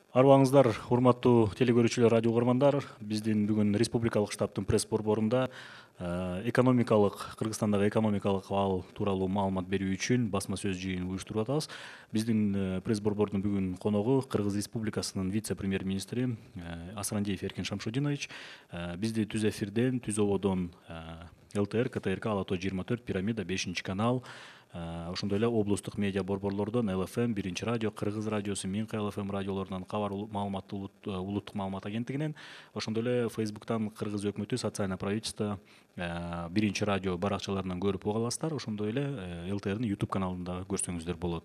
Арбаңыздар, урматтуу телекөрүүчүлөр, радио угармандар. Биздин бүгүн республикалык штабтын пресс борборунда Кыргызстандагы экономикалык абал тууралуу маалымат берүү үчүн басма сөз жыйынын уюштуруп атабыз. Биздин пресс борбордун бүгүн коногу Кыргыз Республикасынын вице-премьер министри Асрандиев Эркин Шамшудинович. Бизди түз эфирден, түз ободон ЛТР, КТРК, Ала Тоо 24, Пирамида, 5 канал, ошондой эле облустук медиа борборлордон ЛФМ, 1 радио, Кыргыз радиосу, Минка ЛФМ радиолорунан, кабар маалыматтуу улуттук маалымат агенттигинен, ошондой эле Фейсбуктан Кыргыз өкмөтү социальное правительство 1 радио баракчаларынан көрүп уга аласыздар. Ошондой эле ЛТРдин YouTube каналында көрсөңүздөр болот.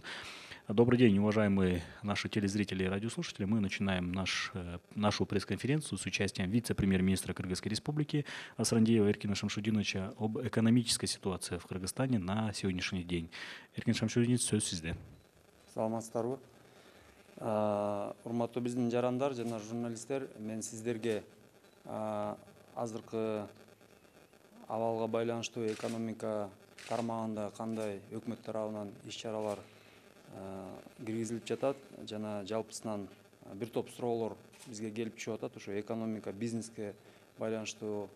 Добрый день, уважаемые наши телезрители и радиослушатели. Мы начинаем нашу пресс-конференцию с участием вице-премьер-министра Кыргызской Республики Асрандиева Эркина Шамшудиновича об экономической ситуации в Кыргызстане на сегодняшний день. Эркин Шамшудинович, сөз сизде. Саламатсыздарбы? Урматтуу биздин жарандар жана журналисттер, мен сиздерге азыркы абалга байланыштуу экономика тармагында кандай өкмөт тарабынан иш-чаралар киргизилип жатат жана жалпысынан бир топ суроолор бизге келип түшүп атат. Ошо экономика, бизнеске байланыштуу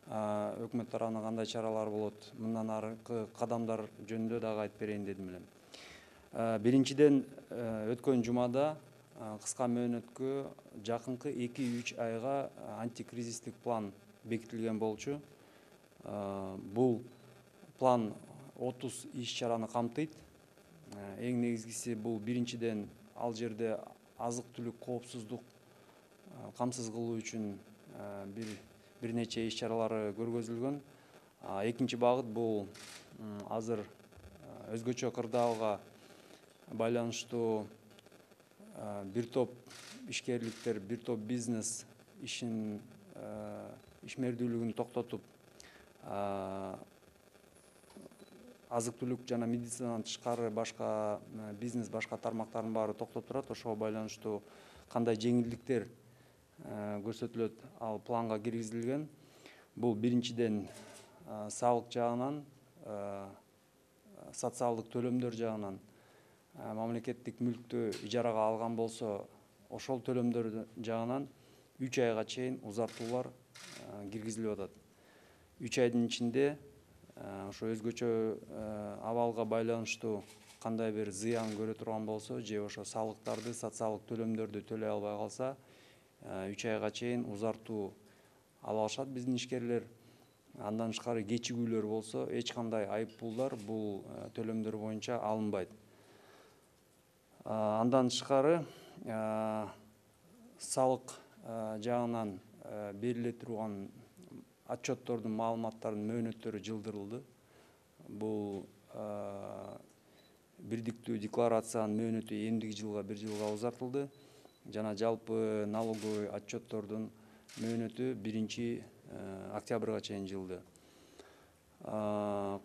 өкмөт тарабынан кандай чаралар болот, мындан аркы кадамдар жөнүндө дагы айтып берейин дедим элем. Биринчиден, өткөн жумада кыска мөөнөткө жакынкы 2-3 айга антикризистик план бекитилген болчу. Бул план 30 иш-чараны камтыйт. Эң негизгиси бул биринчиден ал жерде азык-түлүк коопсуздук камсыз кылуу үчүн бир нече иш-чаралары көргөзүлгөн. Экинчи багыт бул азыр өзгөчө кырдаалга байланыштуу бир топ ишкерликтер, бир топ бизнес ишмердүүлүгүн токтотуп, азык-түлүк жана медицинадан тышкары башка бизнес, башка тармактардын баары токтоп турат. Ошого байланыштуу кандай жеңилдиктер көрсөтүлөт, ал планга киргизилген. Бул биринчиден салык жагынан, социалдык төлөмдөр жагынан, мамлекеттик мүлктү ижарага алган болсо, ошол төлөмдөр жагынан 3 айга чейин узартуулар киргизилип атат. 3 айдын ичинде ошо өзгөчө абалга байланыштуу кандай бир зыян көрө турган болсо, же ошо салыктарды, социалдык төлөмдөрдү төлөй албай калса, 3 айга чейин узартуу ала алышат биздин ишкерлер. Андан тышкары кечигүүлөр болсо, эч кандай айыппулдар бул төлөмдөр боюнча алынбайт. Андан тышкары салык жагынан бериле турган отчеттордун, маалыматтардын мөөнөттөрү жылдырылды. Бул бирдиктүү декларациянын мөөнөтү эмдиги жылга 1 жылга узартылды. Жана жалпы налоговый отчеттордун мөөнөтү 1 октябрга чейин жылды.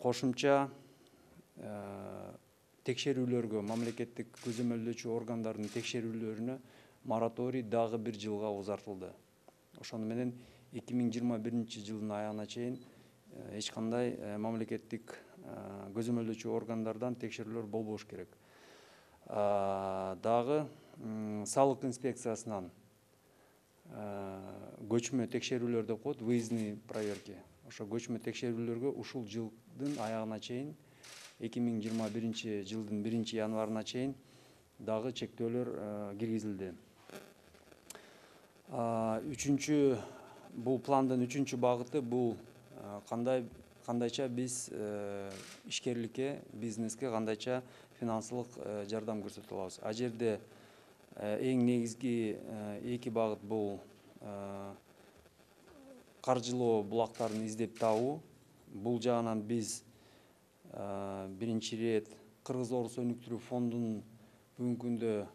Кошумча текшерүүлөргө, мамлекеттик көзөмөлдөөчү органдардын текшерүүлөрүнө мораторий дагы 1 жылга узартылды. Ошону менен 2021 жылдын аягына чейин эч кандай мамлекеттик көзөмөлдөөчү органдардан текшерүүлөр болбош керек. Дагы салык инспекциясынан көчмө текшерүүлөр деп коет, выездные проверки. Ошо көчмө текшерүүлөргө ушул жылдын аягына чейин, 2021 жылдын 1 январына чейин дагы чектөөлөр киргизилди. Бул пландын 3 багыты бул кандайча биз ишкерликке, бизнеске кандайча финансылык жардам көрсөтө алабыз. А жерде эң негизги 2 багыт бул каржылоо булактарын издеп табуу. Бул жагынан биз биринчи рет Кыргыз Орус өнүктүрүү фондунун бүгүнкү күндө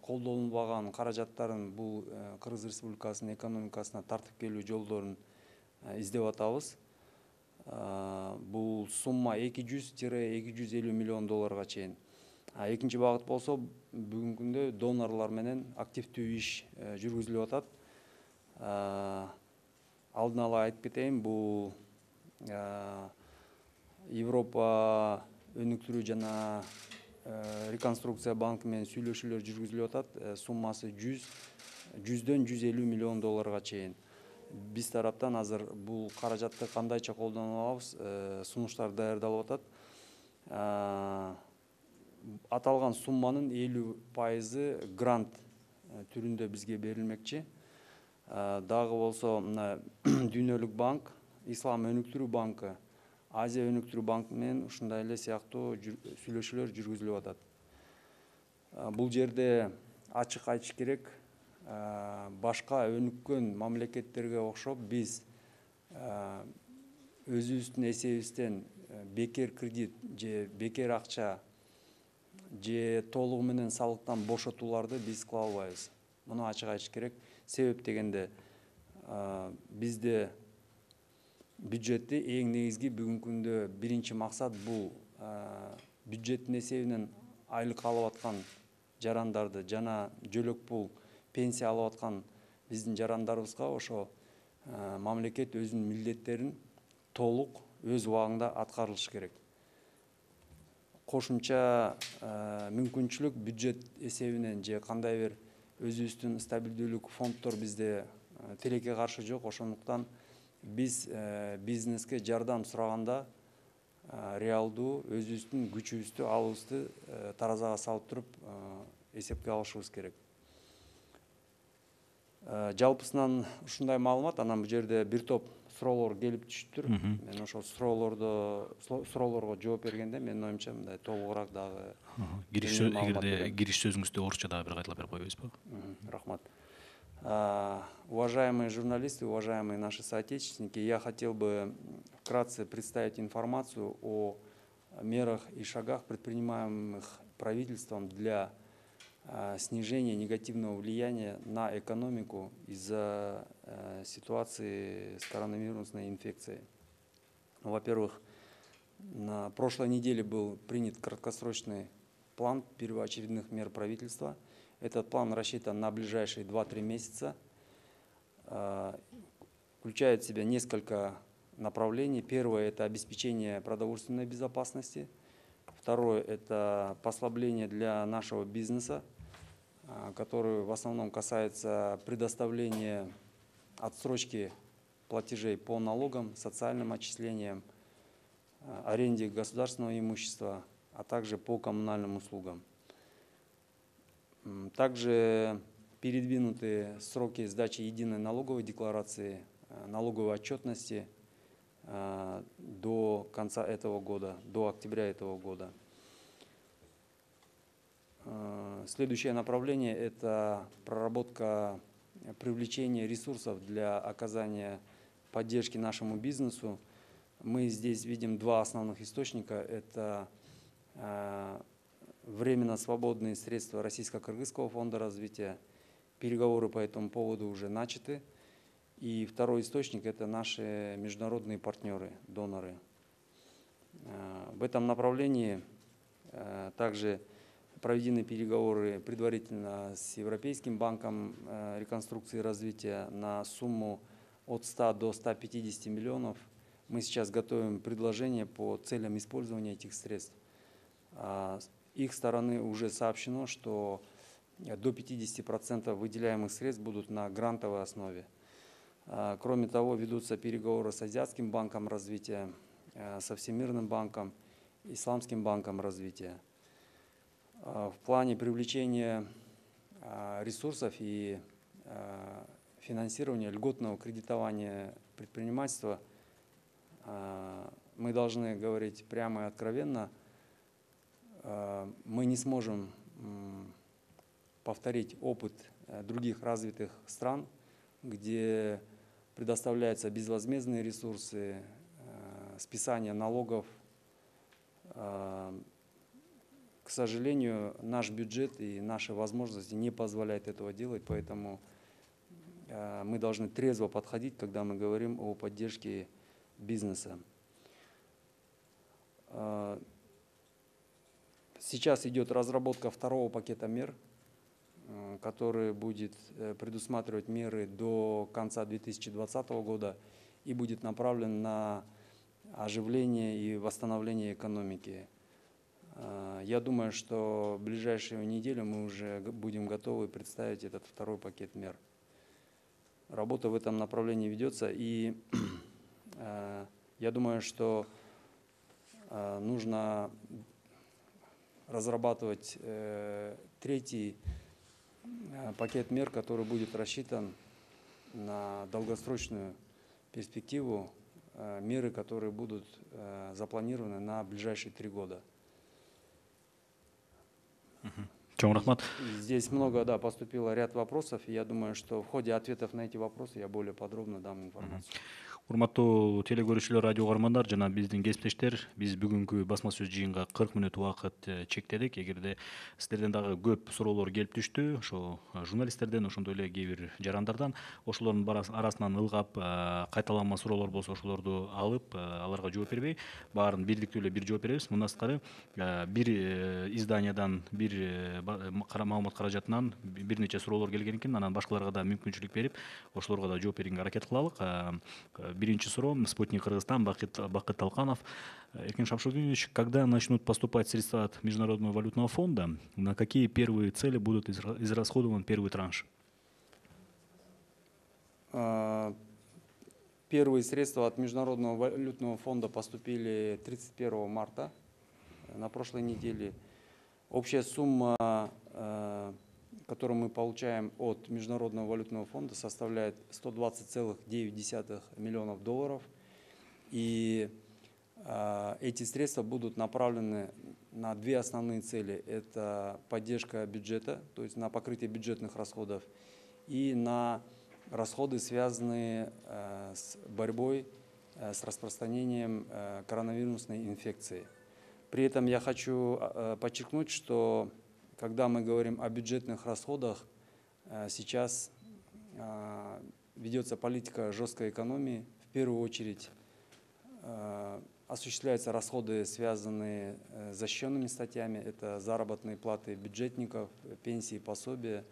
колдонулбаган каражаттарын бул Кыргыз Республикасынын экономикасына тартып келүү жолдорун издеп атабыз. Бул сумма 200–250 миллион долларга чейин. Экинчи багыт болсо, бүгүнкү күндө донорлор менен активдүү иш жүргүзүлүп атат. Алдын ала айтып кетейин, бул Европа өнүктүрүү жана реконструкция банкы менен сүйлөшүүлөр жүргүзүлүп атат. Суммасы 100-дөн 150 миллион долларга чейин. Биз тараптан азыр бул каражатты кандайча колдоно алабыз, сунуштар даярдалып атат. Аталган сумманын 50% грант түрүндө бизге берилмекчи. Дагы болсо мына Дүйнөлүк банк, Ислам өнүктүрүү банкы, Азия өнүктүрүү банкы менен ушундай эле сыяктуу сүйлөшүүлөр жүргүзүлүп атат. Бул жерде ачык айтыш керек, башка өнүккөн мамлекеттерге окшоп биз өзүбүздүн эсебибизден бекер кредит же бекер акча же толугу менен салыктан бошотууларды биз кыла албайбыз. Муну ачык айтыш керек. Себеп дегенде бизде бюджетти эң негизги бүгүнкү күндө биринчи максат бул бюджеттин эсебинен айлык алып аткан жарандарды жана жөлөк пул пенсия алып аткан биздин жарандарыбызга ошо мамлекет өзүнүн милдеттерин толук өз убагында аткарылышы керек. Кошумча мүмкүнчүлүк бюджет эсебинен же кандай бир өзүбүздүн стабилдүүлүк фонддор бизде тилекке каршы жок. Ошондуктан биз бизнеске жардам сураганда реалдуу өзүбүздүн күчүбүздү, алыбызды таразага салып туруп эсепке алышыбыз керек. Жалпысынан ушундай маалымат. Анан бул жерде бир топ суроолор келип түшүптүр. Мен ошол суроолорго жооп бергенде менин оюмча мындай толугураак дагы эгерде кириш сөзүңүздү орусча дагы бир кайталап берип койбойсузбу? Рахмат. Уважаемые журналисты, уважаемые наши соотечественники, я хотел бы вкратце представить информацию о мерах и шагах, предпринимаемых правительством для снижения негативного влияния на экономику из-за ситуации с коронавирусной инфекцией. Во-первых, на прошлой неделе был принят краткосрочный план первоочередных мер правительства. Этот план рассчитан на ближайшие 2-3 месяца, включает в себя несколько направлений. Первое – это обеспечение продовольственной безопасности. Второе – это послабление для нашего бизнеса, который в основном касается предоставления отсрочки платежей по налогам, социальным отчислениям, аренде государственного имущества, а также по коммунальным услугам. Также передвинуты сроки сдачи единой налоговой декларации, налоговой отчетности до конца этого года, до октября этого года. Следующее направление – это проработка привлечения ресурсов для оказания поддержки нашему бизнесу. Мы здесь видим два основных источника. Это временно свободные средства Российско-Кыргызского фонда развития. Переговоры по этому поводу уже начаты. И второй источник – это наши международные партнеры, доноры. В этом направлении также проведены переговоры предварительно с Европейским банком реконструкции и развития на сумму от 100 до 150 миллионов. Мы сейчас готовим предложение по целям использования этих средств. С их стороны уже сообщено, что до 50% выделяемых средств будут на грантовой основе. Кроме того, ведутся переговоры с Азиатским банком развития, со Всемирным банком, Исламским банком развития. В плане привлечения ресурсов и финансирования льготного кредитования предпринимательства мы должны говорить прямо и откровенно. Мы не сможем повторить опыт других развитых стран, где предоставляются безвозмездные ресурсы, списание налогов. К сожалению, наш бюджет и наши возможности не позволяют этого делать, поэтому мы должны трезво подходить, когда мы говорим о поддержке бизнеса. Сейчас идет разработка второго пакета мер, который будет предусматривать меры до конца 2020 года и будет направлен на оживление и восстановление экономики. Я думаю, что в ближайшую неделю мы уже будем готовы представить этот второй пакет мер. Работа в этом направлении ведется, и я думаю, что нужно разрабатывать третий пакет мер, который будет рассчитан на долгосрочную перспективу, меры, которые будут запланированы на ближайшие 3 года. Чоң рахмат. Здесь много, да, поступило ряд вопросов, и я думаю, что в ходе ответов на эти вопросы я более подробно дам информацию. Урматтуу телегөрүүчүлөр, радио угармандар жана биздин кесиптештер, биз бүгүнкү басма сөз жыйынга 40 мүнөт убакыт чектедик. Эгерде сиздерден дагы көп суроолор келип түштү, ошо журналисттерден, ошондой эле кээ бир жарандардан, ошолордун арасынан ылгап кайталанма суроолор болсо ошолорду алып, аларга жооп бербей, баарын бирдиктүү эле бир жооп беребиз. Мындан сырткары бир изданиядан, бир маалымат каражатынан бир нече суроолор келген экен, анан башкаларга да мүмкүнчүлүк берип, ошолорго да жооп бергенге аракет кылалык. Биринчи суроо, Спутник Кыргызстан, Бакыт Талканов. Эркин Шамшутдинович, когда начнут поступать средства от Международного валютного фонда, на какие первые цели будут израсходован первый транш? Первые средства от Международного валютного фонда поступили 31 марта на прошлой неделе. Общая сумма, которую мы получаем от Международного валютного фонда, составляет $120,9 миллионов. И эти средства будут направлены на две основные цели. Это поддержка бюджета, то есть на покрытие бюджетных расходов, и на расходы, связанные с борьбой с распространением коронавирусной инфекции. При этом я хочу подчеркнуть, что когда мы говорим о бюджетных расходах, сейчас ведется политика жесткой экономии. В первую очередь осуществляются расходы, связанные с защищенными статьями. Это заработные платы бюджетников, пенсии, пособия,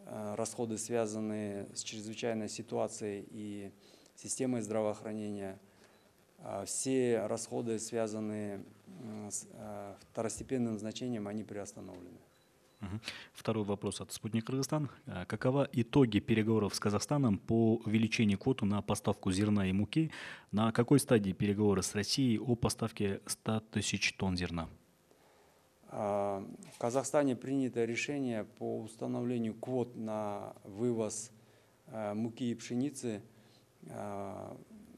расходы, связанные с чрезвычайной ситуацией и системой здравоохранения. Все расходы, связанные с второстепенным значением, они приостановлены. Второй вопрос от Спутник Кыргызстан. Какова итоги переговоров с Казахстаном по увеличению квоты на поставку зерна и муки? На какой стадии переговоры с Россией о поставке 100 тысяч тонн зерна? В Казахстане принято решение по установлению квот на вывоз муки и пшеницы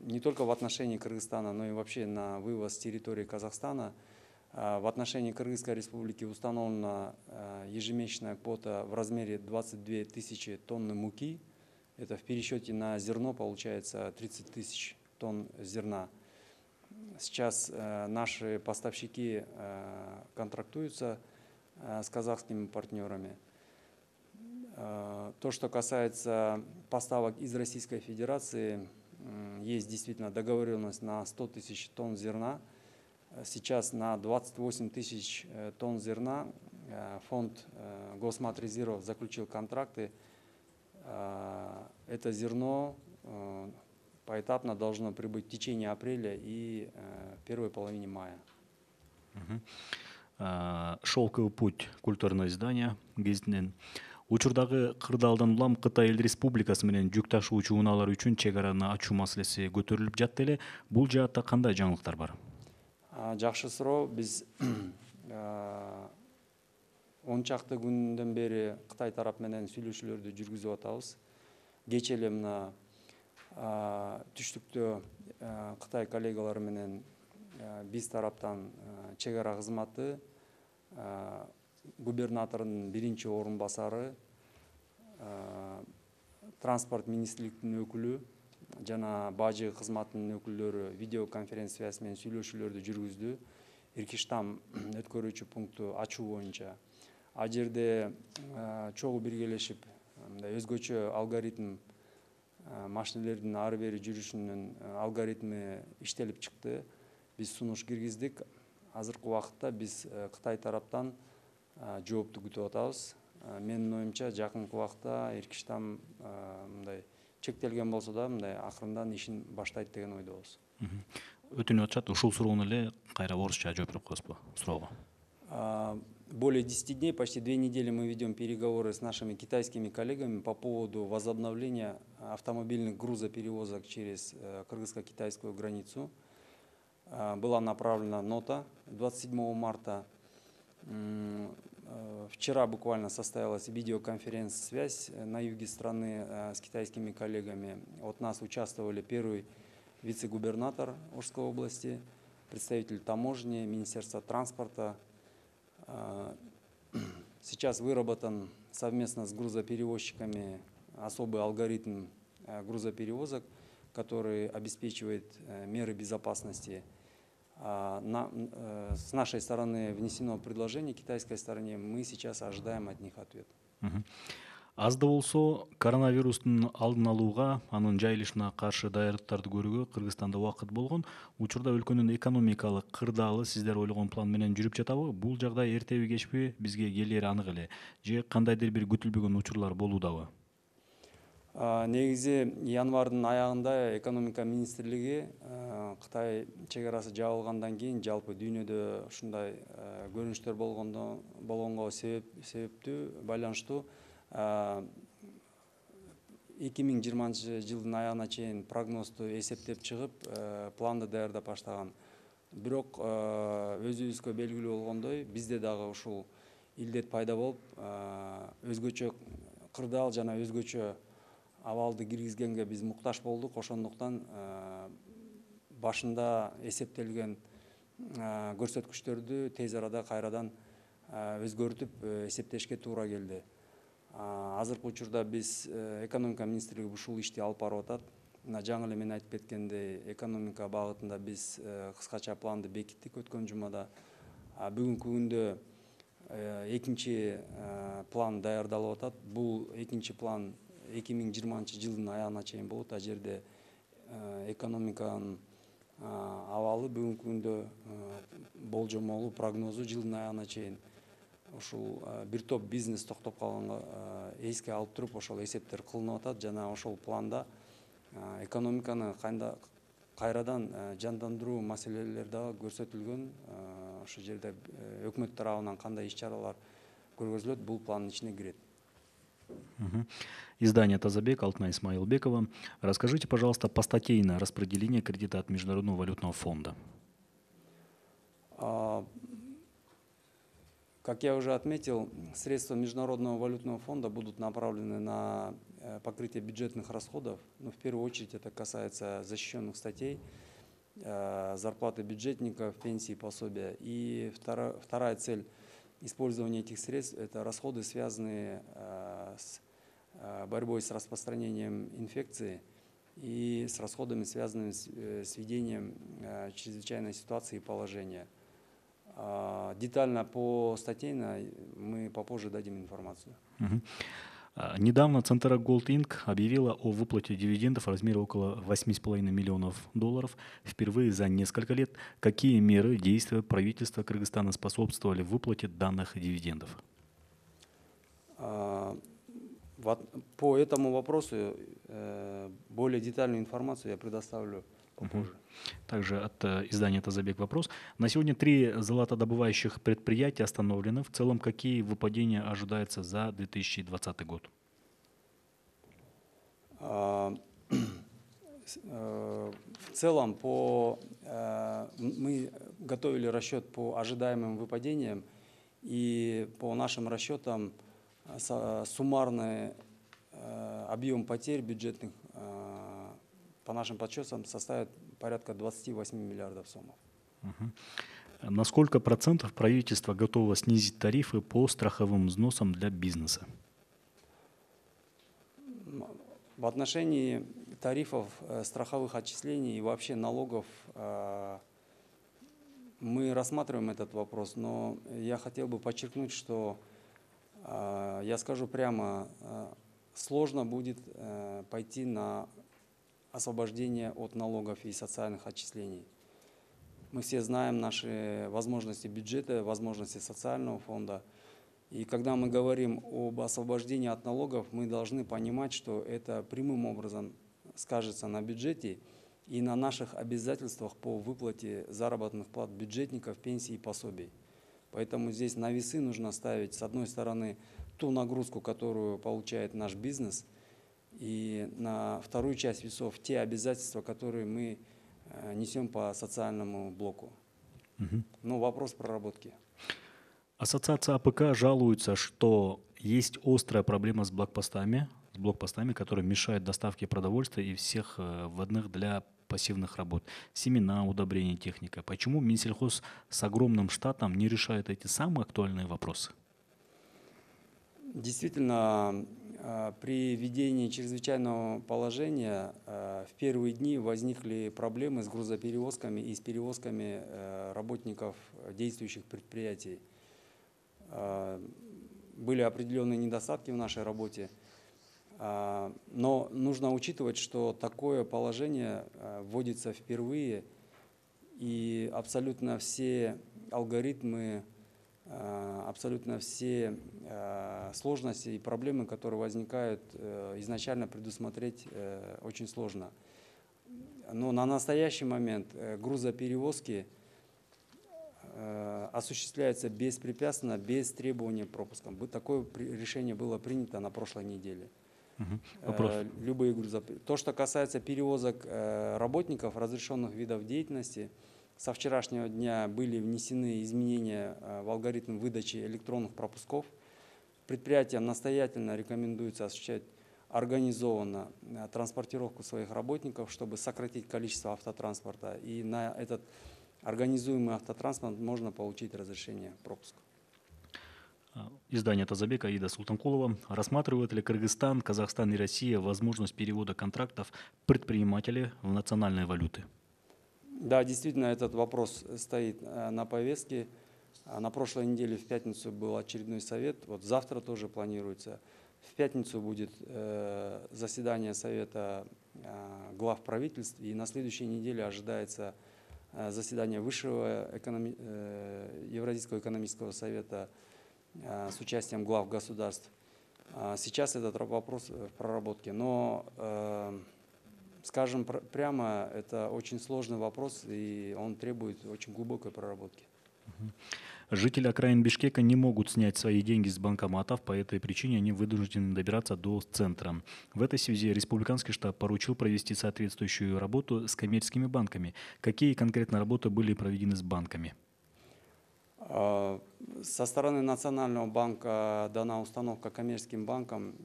не только в отношении Кыргызстана, но и вообще на вывоз с территории Казахстана. В отношении Кыргызской республики установлена ежемесячная квота в размере 22 тысячи тонн муки. Это в пересчете на зерно получается 30 тысяч тонн зерна. Сейчас наши поставщики контрактуются с казахскими партнерами. То, что касается поставок из Российской Федерации, есть действительно договоренность на 100 тысяч тонн зерна. Сейчас на 28 тысяч тонн зерна фонд Госматрезервов заключил контракты. Это зерно поэтапно должно прибыть в течение апреля и первой половине мая. Шелковый путь, культурное издание гезитинен. Учурдагы кырдаалдан улам Кытай Эл Республикасы менен жүк ташуучу унаалар үчүн чек араны ачуу маселеси көтөрүлүп жатты эле. Бул жаатта кандай жаңылыктар бар? Жакшы суроо. Биз 10 чакты күндөн бери Кытай тарап менен сүйлөшүүлөрдү жүргүзүп атабыз. Кечээ эле мына түштүктө Кытай коллегалары менен биз тараптан чек ара кызматы, губернатордун биринчи орун басары, транспорт министрликтин өкүлү жана бажы кызматынын өкүлдөрү видеоконференция менен сүйлөшүүлөрдү жүргүздү. Иркиштам өткөрүүчү пункту ачуу боюнча. Ал жерде чогуу биргелешип, өзгөчө алгоритм, машинелердин ары бери жүрүшүнүн алгоритми иштелип чыкты. Биз сунуш киргиздик. Азыркы убакытта биз Кытай тараптан жоопту күтүп атабыз. Менин оюмча жакынкы убакта Иркиштам мындай чектелген болсо да мындай акырындан ишин баштайт деген ойдобуз. Өтүнүп атышат, ушул суроону эле кайра орусча жооп берип коесузбу суроого? Более 10 дней, почти 2 недели мы ведем переговоры с нашими китайскими коллегами по поводу возобновления автомобильных грузоперевозок через кыргызско-китайскую границу. Была направлена нота 27 марта. Вчера буквально состоялась видеоконференц-связь на юге страны с китайскими коллегами. От нас участвовали первый вице-губернатор Ошской области, представитель таможни, Министерства транспорта. Сейчас выработан совместно с грузоперевозчиками особый алгоритм грузоперевозок, который обеспечивает меры безопасности. С нашей стороны внесено предложение китайской стороне, мы сейчас ожидаем от них ответ. Аз да болсо коронавирустун алдын алууга, анын жайылышына каршы даярдыктарды көрүүгө Кыргызстанда убакыт болгон. Учурда өлкөнүн экономикалык кырдаалы сиздер ойлогон план менен жүрүп жатабы? Бул жагдай эртеби кечпи бизге келери анык эле. Же кандайдыр бир күтүлбөгөн учурлар болуудабы? Негизи январдын аягында экономика министрлиги Кытай чек арасы жабылгандан кийин жалпы дүйнөдө ушундай көрүнүштөр болгонго себептүү байланыштуу 2020 жылдын аягына чейин прогнозду эсептеп чыгып, планды даярдап баштаган. Бирок өзүбүзгө белгилүү болгондой, бизде дагы ушул илдет пайда болуп, өзгөчө кырдаал жана өзгөчө абалды киргизгенге биз муктаж болдук. Ошондуктан башында эсептелген көрсөткүчтөрдү тез арада кайрадан өзгөртүп эсептешке туура келди. Азыркы учурда биз экономика министрлиги ушул ишти алып барып атат. Жаңы эле мен айтып кеткендей, экономика багытында биз кыскача планды бекиттик өткөн жумада. Бүгүнкү күндө экинчи план даярдалып атат. Бул экинчи план 2020 жылдын аягына чейин болот. Ал жерде экономиканын абалы бүгүнкү күндө болжомолу прогнозу жылдын аягына чейин ушул бир топ бизнес токтоп калганга эске алып туруп ошол эсептер кылынып атат. Жана ошол планда экономиканы кайрадан жандандыруу маселелери дагы көрсөтүлгөн. Ошол жерде өкмөт тарабынан кандай иш-чаралар көргөзүлөт, бул пландын ичине кирет. Издание «Тазабек», Алтынай Исмаилбекова. Расскажите, пожалуйста, постатейное распределение кредита от Международного валютного фонда. Как я уже отметил, средства Международного валютного фонда будут направлены на покрытие бюджетных расходов. Но в первую очередь это касается защищенных статей, зарплаты бюджетников, пенсии, пособия. И вторая цель использования этих средств – это расходы, связанные с борьбой с распространением инфекции и с расходами, связанными с ведением чрезвычайной ситуации и положения. Детально по статейно мы попозже дадим информацию. Недавно Центра Голд Инк объявила о выплате дивидендов в размере около $8,5 миллионов. Впервые за несколько лет. Какие меры, действия правительства Кыргызстана способствовали выплате данных дивидендов? По этому вопросу более детальную информацию я предоставлю попозже. Также от издания «Тазабек» вопрос. На сегодня 3 золотодобывающих предприятия остановлены. В целом, какие выпадения ожидаются за 2020 год? В целом, мы готовили расчет по ожидаемым выпадениям, и по нашим расчетам суммарный объем потерь бюджетных по нашим подсчетам составит порядка 28 миллиардов сомов. На сколько процентов правительство готово снизить тарифы по страховым взносам для бизнеса? В отношении тарифов, страховых отчислений и вообще налогов мы рассматриваем этот вопрос, но я хотел бы подчеркнуть, что я скажу прямо, сложно будет пойти на освобождение от налогов и социальных отчислений. Мы все знаем наши возможности бюджета, возможности социального фонда. И когда мы говорим об освобождении от налогов, мы должны понимать, что это прямым образом скажется на бюджете и на наших обязательствах по выплате заработных плат бюджетников, пенсий и пособий. Поэтому здесь на весы нужно ставить, с одной стороны, ту нагрузку, которую получает наш бизнес, и на вторую часть весов те обязательства, которые мы несем по социальному блоку. Ну, вопрос проработки. Ассоциация АПК жалуется, что есть острая проблема с блокпостами, которые мешают доставке продовольствия и всех вводных для пассивных работ. Семена, удобрения, техника. Почему Минсельхоз с огромным штатом не решает эти самые актуальные вопросы? Действительно, при введении чрезвычайного положения в первые дни возникли проблемы с грузоперевозками и с перевозками работников действующих предприятий. Были определенные недостатки в нашей работе, но нужно учитывать, что такое положение вводится впервые, и абсолютно все алгоритмы, абсолютно все сложности и проблемы, которые возникают, изначально предусмотреть очень сложно. Но на настоящий момент грузоперевозки осуществляется беспрепятственно, без требования пропуска. Такое решение было принято на прошлой неделе. Вопрос. Любые То, что касается перевозок работников разрешенных видов деятельности, со вчерашнего дня были внесены изменения в алгоритм выдачи электронных пропусков. Предприятиям настоятельно рекомендуется осуществлять организованно транспортировку своих работников, чтобы сократить количество автотранспорта. И на этот организуемый автотранспорт можно получить разрешение пропуска. Издание «Тазабек», Аида Султанкулова. Рассматривает ли Кыргызстан, Казахстан и Россия возможность перевода контрактов предпринимателей в национальные валюты? Да, действительно, этот вопрос стоит на повестке. На прошлой неделе в пятницу был очередной совет. Вот завтра тоже планируется. В пятницу будет заседание совета глав правительств. И на следующей неделе ожидается заседание Высшего Евразийского экономического совета с участием глав государств. Сейчас этот вопрос в проработке. Но, скажем прямо, это очень сложный вопрос, и он требует очень глубокой проработки. Жители окраин Бишкека не могут снять свои деньги с банкоматов, по этой причине они вынуждены добираться до центра. В этой связи республиканский штаб поручил провести соответствующую работу с коммерческими банками. Какие конкретно работы были проведены с банками? Со стороны Национального банка дана установка коммерческим банкам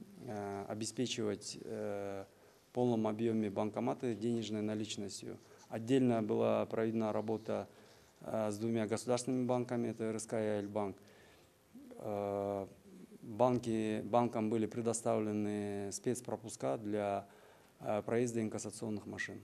обеспечивать в полном объеме банкоматы денежной наличностью. Отдельно была проведена работа с двумя государственными банками, это РСК и Альбанк. Банкам были предоставлены спецпропуска для проезда инкассационных машин.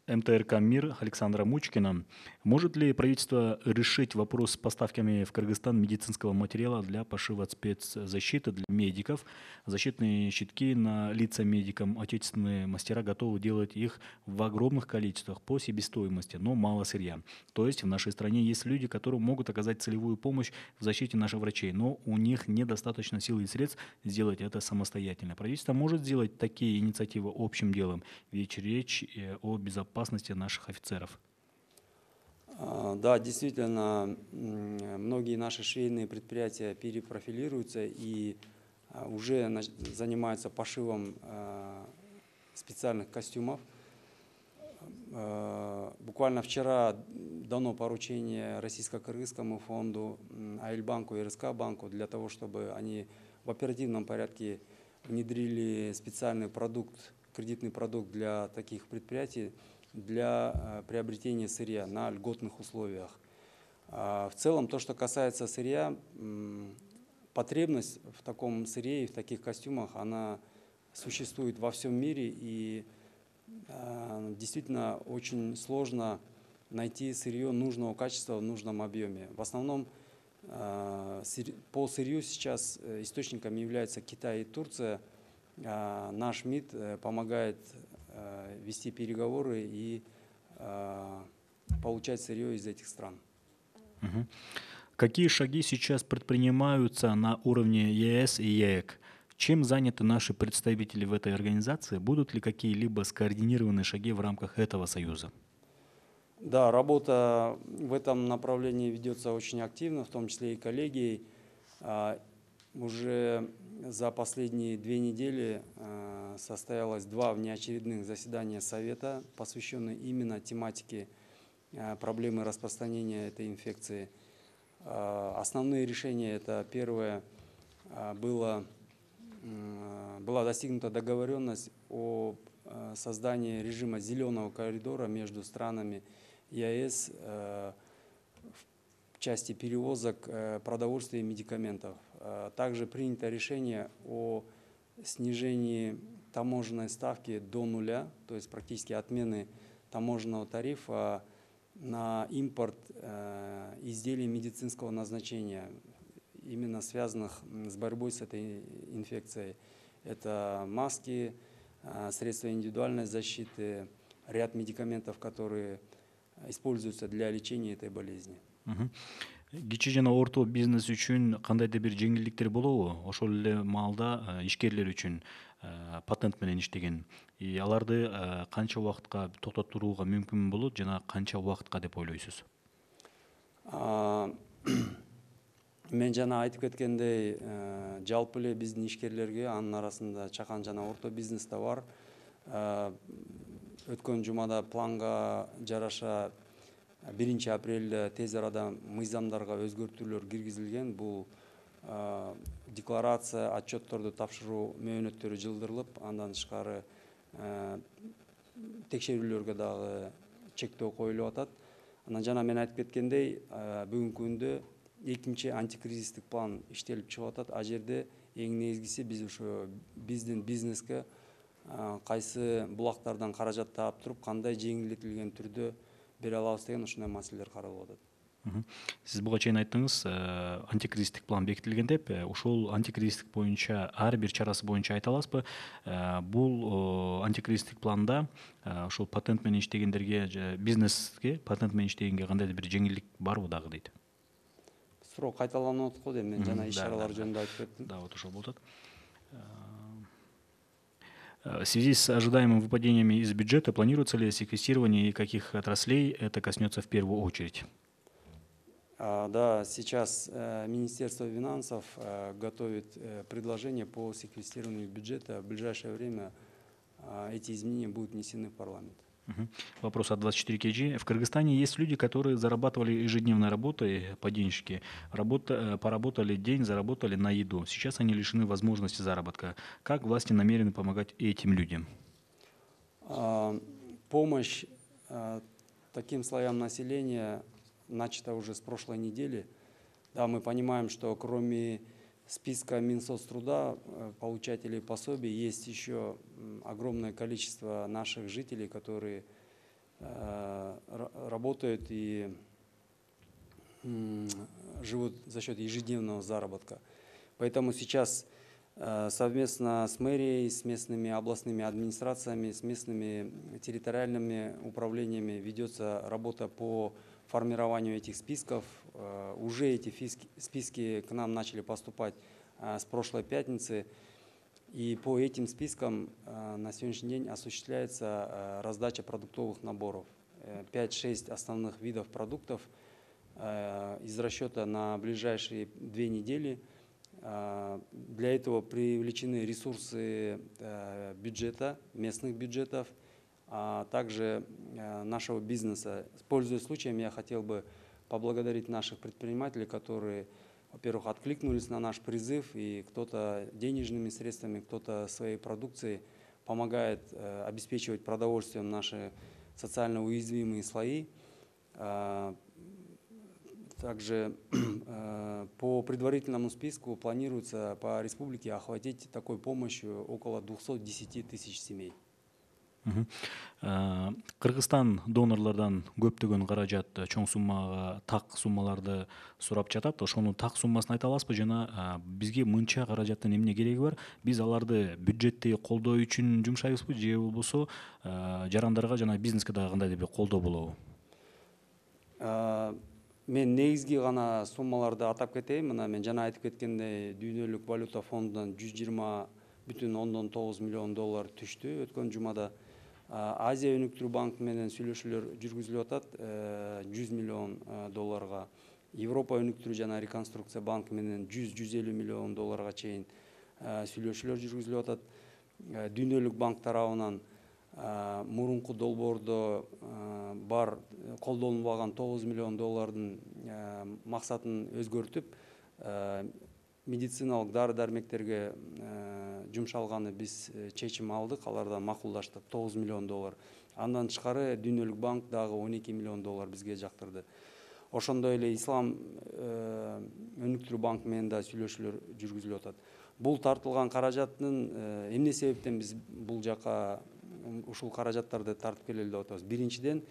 МТРК «Мир» Александра Мучкина. Может ли правительство решить вопрос с поставками в Кыргызстан медицинского материала для пошива спецзащиты для медиков? Защитные щитки на лица медикам отечественные мастера готовы делать их в огромных количествах по себестоимости, но мало сырья. То есть в нашей стране есть люди, которые могут оказать целевую помощь в защите наших врачей, но у них недостаточно сил и средств сделать это самостоятельно. Правительство может сделать такие инициативы общим делом, ведь речь о безопасности наших офицеров. Да, действительно, многие наши швейные предприятия перепрофилируются и уже занимаются пошивом специальных костюмов. Буквально вчера дано поручение Российско-Кыргызскому фонду, Айльбанку и РСК банку для того, чтобы они в оперативном порядке внедрили специальный продукт, кредитный продукт для таких предприятий, для приобретения сырья на льготных условиях. В целом, то, что касается сырья, потребность в таком сырье и в таких костюмах, она существует во всем мире, и действительно очень сложно найти сырье нужного качества в нужном объеме. В основном по сырью сейчас источниками являются Китай и Турция. Наш МИД помогает вести переговоры и получать сырье из этих стран. Какие шаги сейчас предпринимаются на уровне ЕС и ЕЭК? Чем заняты наши представители в этой организации? Будут ли какие-либо скоординированные шаги в рамках этого союза? Да, работа в этом направлении ведется очень активно, в том числе и коллегией. Уже за последние 2 недели состоялось 2 внеочередных заседания Совета, посвященные именно тематике проблемы распространения этой инфекции. Основные решения — это первое, была достигнута договоренность о создании режима зеленого коридора между странами ЕАЭС в части перевозок продовольствия и медикаментов. Также принято решение о снижении таможенной ставки до нуля, то есть практически отмены таможенного тарифа на импорт изделий медицинского назначения, именно связанных с борьбой с этой инфекцией. Это маски, средства индивидуальной защиты, ряд медикаментов, которые используются для лечения этой болезни. Кичи жана орто бизнес үчүн кандайдыр бир жеңилдиктер болобу? Ошол эле маалда ишкерлер үчүн патент менен иштеген. Аларды канча убакытка токтотууга мүмкүн болот жана канча убакытка деп ойлойсуз? Мен жана айтып кеткендей, жалпы эле биздин ишкерлерге, анын арасында чакан жана орто бизнес да бар. Өткөн жумада планга жараша 1-апрелде тез арада мыйзамдарга өзгөртүүлөр киргизилген. Бул декларация, отчетторду тапшыруу мөөнөттөрү жылдырылып, андан тышкары текшерүүлөргө дагы чектөө коюлуп атат. Анан жана мен айтып кеткендей, бүгүнкү күндө 2 антикризистик план иштелип чыгып атат. А жерде эң негизгиси биз ошо биздин бизнеске кайсы булактардан каражат таап туруп, кандай жеңилдетилген түрдө бере алабыз деген ушундай маселелер каралып атат. Сиз буга чейин айттыңыз, антикризистик план бекитилген деп. Ошол антикризистик боюнча ар бир чарасы боюнча айта аласызбы? Бул антикризистик планда ошол патент менен иштегендерге, бизнеске патент менен иштегенге кандайдыр бир жеңилдик барбы дагы дейт? Суроо кайталанып атат го дейм, мен жана иш-чаралар жөнүндө айтып кеттим. Да, вот ошол болуп атат. В связи с ожидаемыми выпадениями из бюджета планируется ли секвестирование и каких отраслей это коснется в первую очередь? Да, сейчас Министерство финансов готовит предложение по секвестированию бюджета. В ближайшее время эти изменения будут внесены в парламент. Вопрос от 24 kg. В Кыргызстане есть люди, которые зарабатывали ежедневной работой по денежке, поработали день, заработали на еду. Сейчас они лишены возможности заработка. Как власти намерены помогать этим людям? Помощь таким слоям населения начата уже с прошлой недели. Да, мы понимаем, что кроме списка Минсоцтруда, получателей пособий, есть еще огромное количество наших жителей, которые работают и живут за счет ежедневного заработка. Поэтому сейчас совместно с мэрией, с местными областными администрациями, с местными территориальными управлениями ведется работа по формированию этих списков. Уже эти списки к нам начали поступать с прошлой пятницы. И по этим спискам на сегодняшний день осуществляется раздача продуктовых наборов. 5-6 основных видов продуктов из расчета на ближайшие 2 недели. Для этого привлечены ресурсы бюджета, местных бюджетов, а также нашего бизнеса. Пользуясь случаем, я хотел бы поблагодарить наших предпринимателей, которые, во-первых, откликнулись на наш призыв, и кто-то денежными средствами, кто-то своей продукцией помогает обеспечивать продовольствием наши социально уязвимые слои. Также по предварительному списку планируется по республике охватить такой помощью около 210 тысяч семей. Кыргызстан донорлордон көптөгөн каражат, чоң суммага так суммаларды сурап жатат. Ошонун так суммасын айта аласызбы жана бизге мынча каражаттын эмне кереги бар? Биз аларды бюджетти колдоо үчүн жумшайбызбы же болбосо жарандарга жана бизнеске дагы кандайдыр бир колдоо болобу? Мен негизги гана суммаларды атап кетейин. Мына мен жана айтып кеткендей, Дүйнөлүк валюта фондунан $120,9 миллион түштү өткөн жумада. Азия өнүктүрүү банкы менен сүйлөшүүлөр жүргүзүлүп атат 100 миллион долларга. Европа өнүктүрүү жана реконструкция банкы менен 100-150 миллион долларга чейин сүйлөшүүлөр жүргүзүлүп атат. Дүйнөлүк банк тарабынан мурунку долбоордо бар колдонулбаган 9 миллион доллардын максатын өзгөртүп, медициналык дары дармектерге жумшалганы биз чечим алдык, алардан макулдаштык 9 миллион доллар. Андан тышкары Дүйнөлүк банк дагы 12 миллион доллар бизге жактырды. Ошондой эле Ислам өнүктүрүү банкы менен да сүйлөшүүлөр жүргүзүлүп атат. Бул тартылган каражаттын эмне себептен биз бул жака ушул каражаттарды тартып келели деп атабыз? Биринчиден,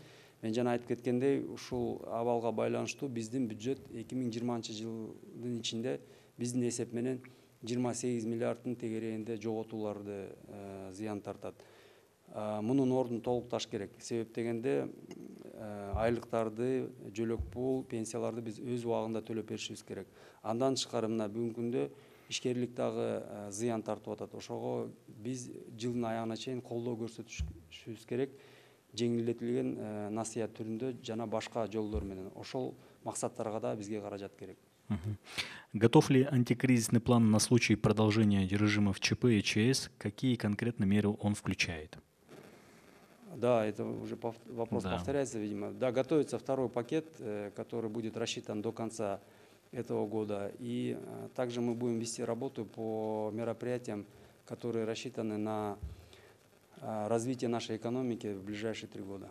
мен жана айтып кеткендей, ушул абалга байланыштуу биздин бюджет 2020-жылдын ичинде биздин эсеп менен 28 миллиарддын тегерегинде жоготууларды зыян тартат. Мунун ордун толукташ керек. Себеп дегенде айлыктарды, жөлөк пул, пенсияларды биз өз убагында төлөп беришибиз керек. Андан тышкары мына бүгүнкү күндө ишкерлик дагы зыян тартып атат. Ошого биз жылдын аягына чейин колдоо көрсөтүшүбүз керек. Жеңилдетилген насыят түрүндө жана башка жолдор менен. Ошол максаттарга да бизге каражат керек. Готов ли антикризисный план на случай продолжения режимов ЧП и ЧС? Какие конкретно меры он включает? Да, это уже вопрос повторяется, видимо. Да, готовится второй пакет, который будет рассчитан до конца этого года. И также мы будем вести работу по мероприятиям, которые рассчитаны на развитие нашей экономики в ближайшие 3 года.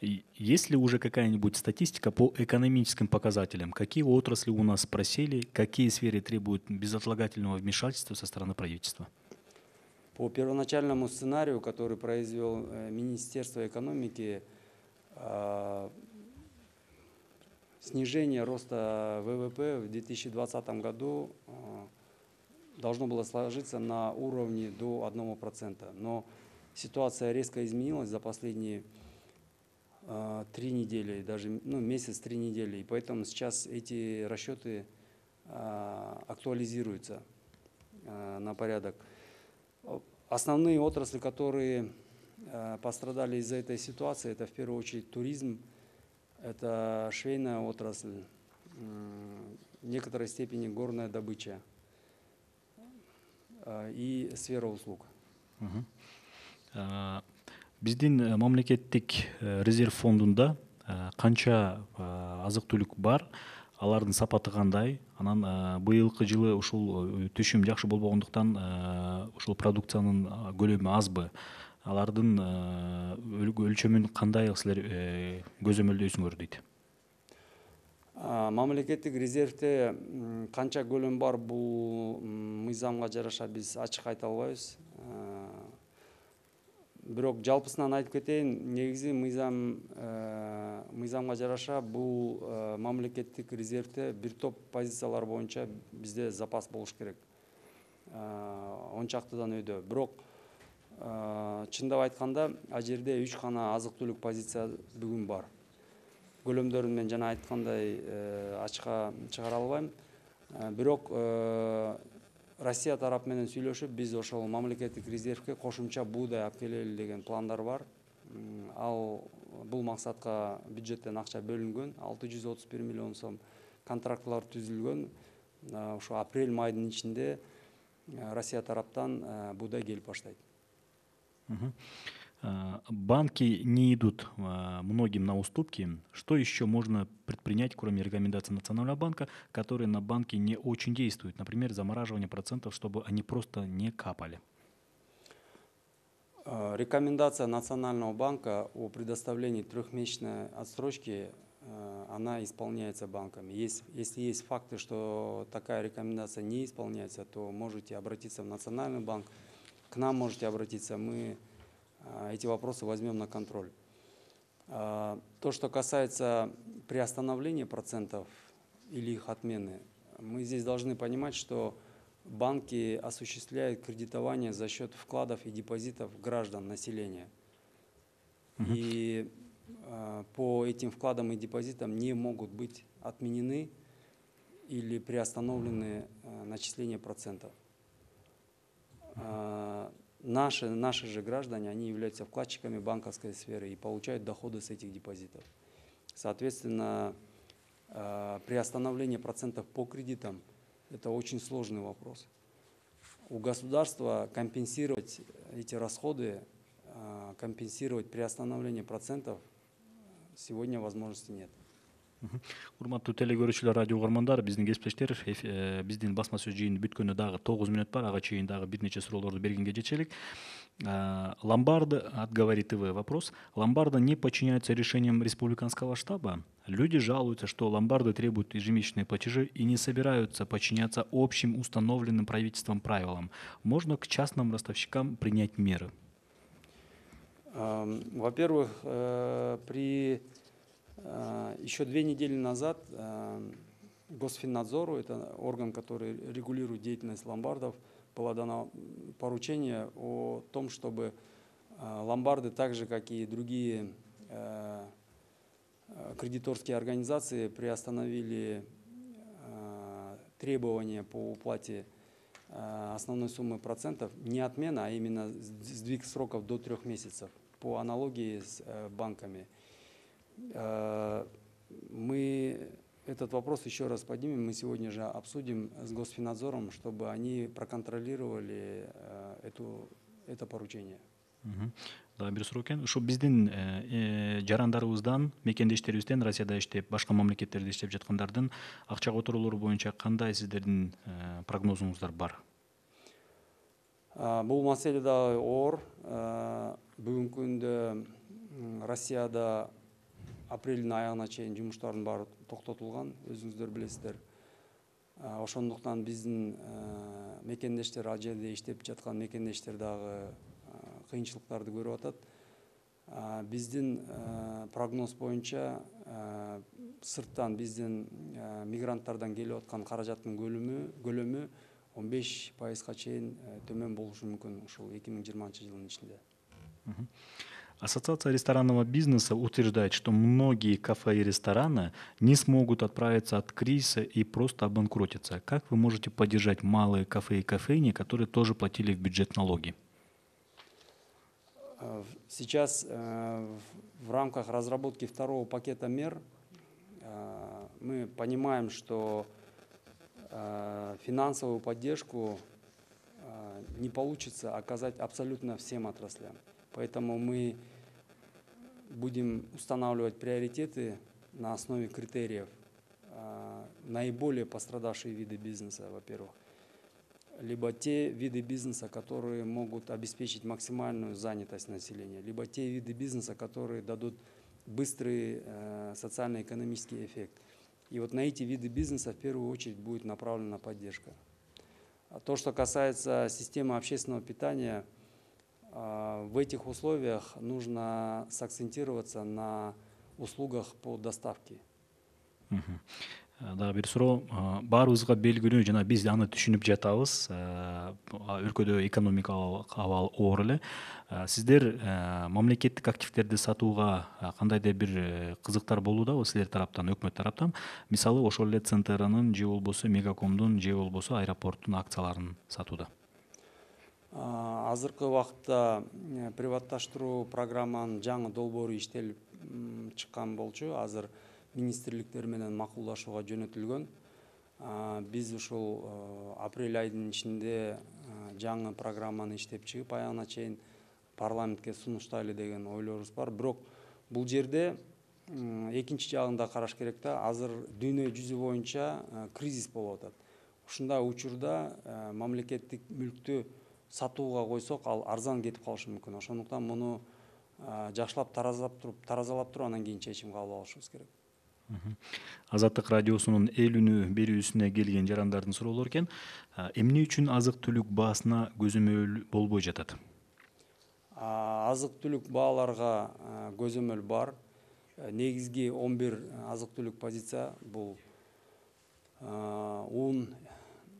Есть ли уже какая-нибудь статистика по экономическим показателям? Какие отрасли у нас просели, какие сферы требуют безотлагательного вмешательства со стороны правительства? По первоначальному сценарию, который произвел Министерство экономики, снижение роста ВВП в 2020 году должно было сложиться на уровне до 1%. Но ситуация резко изменилась за последние 3 недели, даже месяц, 3 недели. И поэтому сейчас эти расчеты актуализируются на порядок. Основные отрасли, которые пострадали из-за этой ситуации, это в первую очередь туризм, это швейная отрасль, в некоторой степени горная добыча и сфера услуг. Биздин мамлекеттик резерв фондунда канча азык-түлүк бар, алардын сапаты кандай? Анан быйылкы жылы ушул түшүм жакшы болбогондуктан ушул продукциянын көлөмү азбы? Алардын өлчөмүн кандай силер көзөмөлдөйсүңөр дейт? Мамлекеттик резервде канча көлөм бар, бул мыйзамга жараша биз ачык айта албайбыз. Бирок жалпысынан айтып кетейин, негизи мыйзамга жараша бул мамлекеттик резервде бир топ позициялар боюнча бизде запас болуш керек. Ончактыдан өйдө. Бирок чындап айтканда, ал жерде 3 гана азык-түлүк позиция бүгүн бар. Көлөмдөрүн мен жана айткандай ачыкка чыгара албайм. Бирок Россия тарап менен сүйлөшүп, биз ошол мамлекеттик резервге кошумча буудай алып келели деген пландар бар. Ал бул максатка бюджеттен акча бөлүнгөн, 631 миллион сом контрактлар түзүлгөн. Ошо апрель-майдын ичинде Россия тараптан буудай келип баштайт. Банки не идут многим на уступки. Что еще можно предпринять, кроме рекомендаций Национального банка, которые на банки не очень действуют? Например, замораживание процентов, чтобы они просто не капали. Рекомендация Национального банка о предоставлении 3-месячной отсрочки, она исполняется банками. Если есть факты, что такая рекомендация не исполняется, то можете обратиться в Национальный банк, к нам можете обратиться, мы эти вопросы возьмем на контроль. То, что касается приостановления процентов или их отмены, мы здесь должны понимать, что банки осуществляют кредитование за счет вкладов и депозитов граждан, населения. И по этим вкладам и депозитам не могут быть отменены или приостановлены начисления процентов. наши же граждане, они являются вкладчиками банковской сферы и получают доходы с этих депозитов. Соответственно, приостановление процентов по кредитам – это очень сложный вопрос. У государства компенсировать эти расходы, компенсировать приостановление процентов сегодня возможности нет. Урматтуу теле көрүүчүлөр, радио угармандар, биздин кесиптештер, биздин басма сөз жыйыны бүткөнүнө дагы 9 мүнөт бар. Ага чейин дагы бир нече суроолорду бергенге жетишелик. Ломбарды от Говори ТВ вопрос. Ломбарды не подчиняются решениям республиканского штаба. Люди жалуются, что ломбарды требуют ежемесячные платежи и не собираются подчиняться общим установленным правительством правилам. Можно к частным ростовщикам принять меры? Во-первых, еще 2 недели назад Госфиннадзору, это орган, который регулирует деятельность ломбардов, было дано поручение о том, чтобы ломбарды, так же как и другие кредиторские организации, приостановили требования по уплате основной суммы процентов, не отмена, а именно сдвиг сроков до 3 месяцев по аналогии с банками. Мы этот вопрос еще раз поднимем, мы сегодня же обсудим с Госфиннадзором, чтобы они проконтролировали это поручение. Да, бир суроо экен. Ушу биздин жарандарыбыздан, мекендештерибизден, Россияда иштеп, башка мамлекеттерде иштеп жаткандардын акча которуулору боюнча кандай сиздердин прогнозуңуздар бар? Бул маселе дагы оор. Бүгүнкү күндө Россияда апрелдин аягына чейин жумуштардын баары токтотулган, өзүңүздөр билесиздер. Ошондуктан биздин мекендештер, ал жерде иштеп жаткан мекендештер дагы кыйынчылыктарды көрүп атат. Биздин прогноз боюнча сырттан биздин мигранттардан келип аткан каражаттын көлөмү 15%га чейин төмөн болушу мүмкүн ушул 2020 жылдын ичинде. Ассоциация ресторанного бизнеса утверждает, что многие кафе и рестораны не смогут отправиться от кризиса и просто обанкротятся. Как вы можете поддержать малые кафе и кофейни, которые тоже платили в бюджет налоги? Сейчас в рамках разработки второго пакета мер мы понимаем, что финансовую поддержку не получится оказать абсолютно всем отраслям. Поэтому мы будем устанавливать приоритеты на основе критериев. Наиболее пострадавшие виды бизнеса, во-первых. Либо те виды бизнеса, которые могут обеспечить максимальную занятость населения, либо те виды бизнеса, которые дадут быстрый социально-экономический эффект. И вот на эти виды бизнеса в первую очередь будет направлена поддержка. А то, что касается системы общественного питания, в этих условиях нужно сакцентироваться на услугах по доставке. Да, бир суроо. Баарыбызга белгилүү, жана биз аны түшүнүп жатабыз. Өлкөдө экономикалык абал оор эле. Сиздер мамлекеттик активдерди сатууга кандайдыр бир кызыктар болуудабы силер тараптан, өкмөт тараптан? Мисалы, ошол эле ЦНТРнын же болбосо Мегакомдун же болбосо аэропорттун акцияларын сатууда. Азыркы убакытта приватташтыруу программанын жаңы долбоору иштелип чыккан болчу. Азыр министрликтер менен макулдашууга жөнөтүлгөн. Биз ушул апрель айынын ичинде жаңы программаны иштеп чыгып, аягына чейин парламентке сунуштайлы деген ойлорубуз бар. Бирок бул жерде экинчи жагын да караш керек да. Азыр дүйнө жүзү боюнча кризис болуп атат. Ушундай учурда мамлекеттик мүлктү сатууга койсок, ал арзан кетип калышы мүмкүн. Ошондуктан муну жакшылап таразалап туруп, анан кийин чечим кабыл алышыбыз керек. Азаттык радиосунун эл үнү берүүсүнө келген жарандардын суроолору экен. Эмне үчүн азык түлүк баасына көзөмөл болбой жатат? Азык түлүк бааларга көзөмөл бар. Негизги 11 азык түлүк позиция бул ун,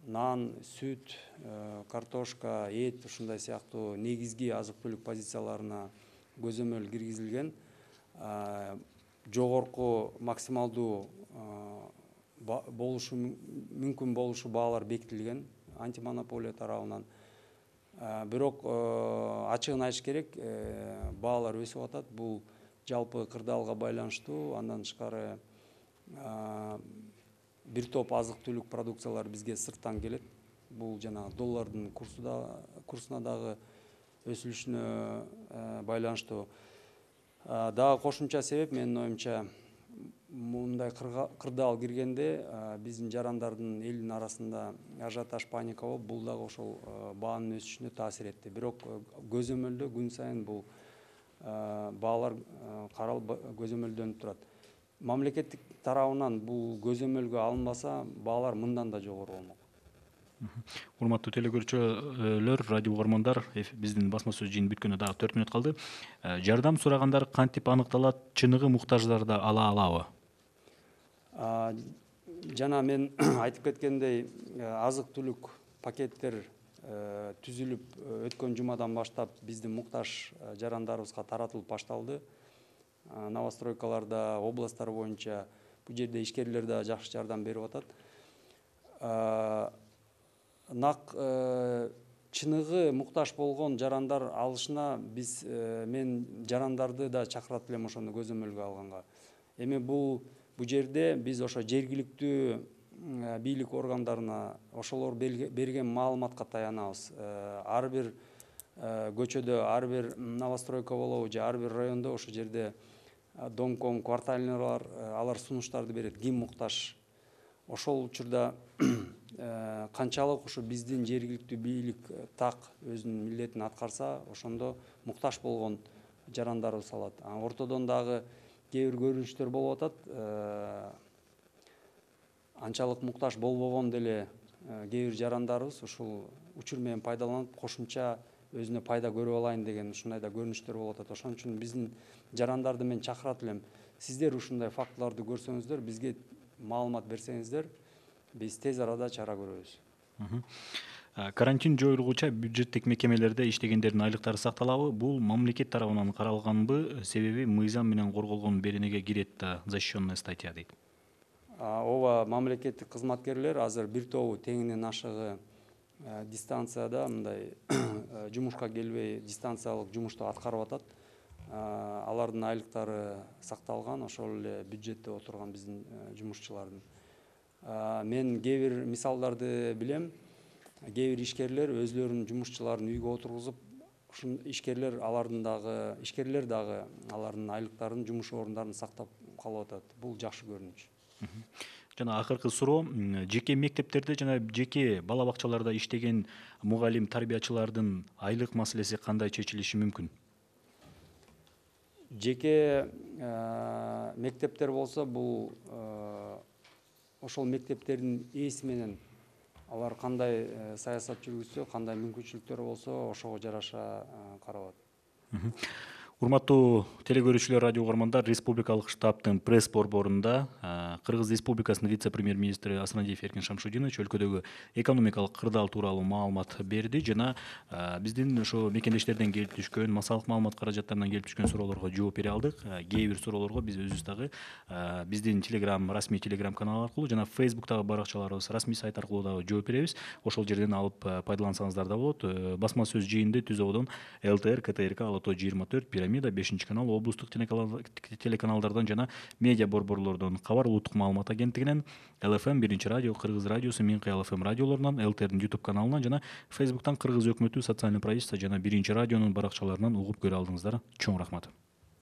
нан, сүт, картошка, эт, ушундай сыяктуу негизги азык түлүк позицияларына көзөмөл киргизилген. Жогорку максималдуу мүмкүн болушу баалар бекитилген антимонополия тарабынан. Бирок ачыгын айтыш керек, баалар өсүп атат. Бул жалпы кырдаалга байланыштуу. Андан тышкары бир топ азык түлүк продукциялар бизге сырттан келет. Бул жанагы доллардын курсуна дагы өсүлүшүнө байланыштуу. Дагы кошумча себеп менин оюмча, мындай кырдаал киргенде биздин жарандардын элдин арасында ажиотаж, паника болуп, бул дагы ошол баанын өсүшүнө таасир этти. Бирок көзөмөлдө күн сайын бул баалар каралып көзөмөлдөнүп турат. Мамлекеттик тарабынан бул көзөмөлгө алынбаса, баалар мындан да жогору болмок. Урматтуу телекөрүүчүлөр, радио угармандар, биздин басма сөз жыйыны бүткөнүнө дагы 4 мүнөт калды. Жардам сурагандар кантип аныкталат, чыныгы муктаждар да ала алабы? Жана мен айтып кеткендей, азык түлүк пакеттер түзүлүп өткөн жумадан баштап биздин муктаж жарандарыбызга таратылып башталды. Новостройкаларда, областтар боюнча бул жерде ишкерлер да жакшы жардам берип атат. Чыныгы муктаж болгон жарандар алышына мен жарандарды да чакырат элем ошону көзөмөлгө алганга. Эми бул жерде биз ошо жергиликтүү бийлик органдарына ошолор берген маалыматка таянабыз. Ар бир көчөдө, ар бир новостройка болобу же ар бир райондо ошол жерде домком, квартальныйлар алар сунуштарды берет. Ким муктаж? Ошол учурда канчалык ушу биздин жергиликтүү бийлик так өзүнүн милдетин аткарса, ошондо муктаж болгон жарандарыбыз алат. Ортодон дагы кээ бир көрүнүштөр болуп атат. Анчалык муктаж болбогон деле кээ бир жарандарыбыз ушул учур менен пайдаланып, кошумча өзүнө пайда көрүп алайын деген ушундай да көрүнүштөр болуп атат. Ошон үчүн биздин жарандарды мен чакырат элем. Сиздер ушундай фактыларды көрсөңүздөр, бизге маалымат берсеңиздер, биз тез арада чара көрөбүз. Карантин жоюлгуча бюджеттик мекемелерде иштегендердин айлыктары сакталабы? Бул мамлекет тарабынан каралганбы? Себеби мыйзам менен корголгон беренеге кирет да, защищенная статья дейт. Ооба, мамлекеттик кызматкерлер азыр бир тобу теңинен ашыгы дистанцияда мындай жумушка келбей дистанциялык жумушту аткарып атат. Алардын айлыктары сакталган, ошол эле бюджетте отурган биздин жумушчулардын. Мен кээ бир мисалдарды билем. Кээ бир ишкерлер өзлөрүнүн жумушчуларын үйгө отургузуп, ушул ишкерлер дагы алардын айлыктарын, жумуш орундарын сактап калып атат. Бул жакшы көрүнүш. Жана акыркы суроо, жеке мектептерде жана жеке бала бакчаларда иштеген мугалим, тарбиячылардын айлык маселеси кандай чечилиши мүмкүн? Жеке мектептер болсо, бул ошол мектептердин ээси менен алар кандай саясат жүргүзсө, кандай мүмкүнчүлүктөр болсо, ошого жараша каралат. Урматтуу телекөрүүчүлөр, радио угармандар, республикалык штабтын пресс борборунда Кыргыз Республикасынын вице-премьер-министри Асрандиев Эркин Шамшудинович өлкөдөгү экономикалык кырдаал тууралуу маалымат берди жана биздин ошо мекендештерден келип түшкөн, массалык маалымат каражаттарынан келип түшкөн суроолорго жооп бере алдык. Кээ бир суроолорго биз өзүбүз дагы биздин расмий телеграм канал аркылуу жана Facebook'тагы баракчаларыбыз, расмий сайт аркылуу дагы жооп беребиз. Ошол жерден алып пайдалансаңыздар да болот. Басма сөз жыйынды түз ободон ЛТР, КТРК, Алото 24, Пирамида, 5 канал, облустук телеканалдардан жана медиа борборлордон, Кабар улуттук маалымат агенттигинен, ЛФМ, Биринчи радио, Кыргыз радиосу, Минкай ЛФМ радиолорунан, ЛТРдин YouTube каналынан жана Facebook'тан Кыргыз өкмөтү социальный правительство жана Биринчи радионун баракчаларынан угуп көрө алдыңыздар. Чоң рахмат.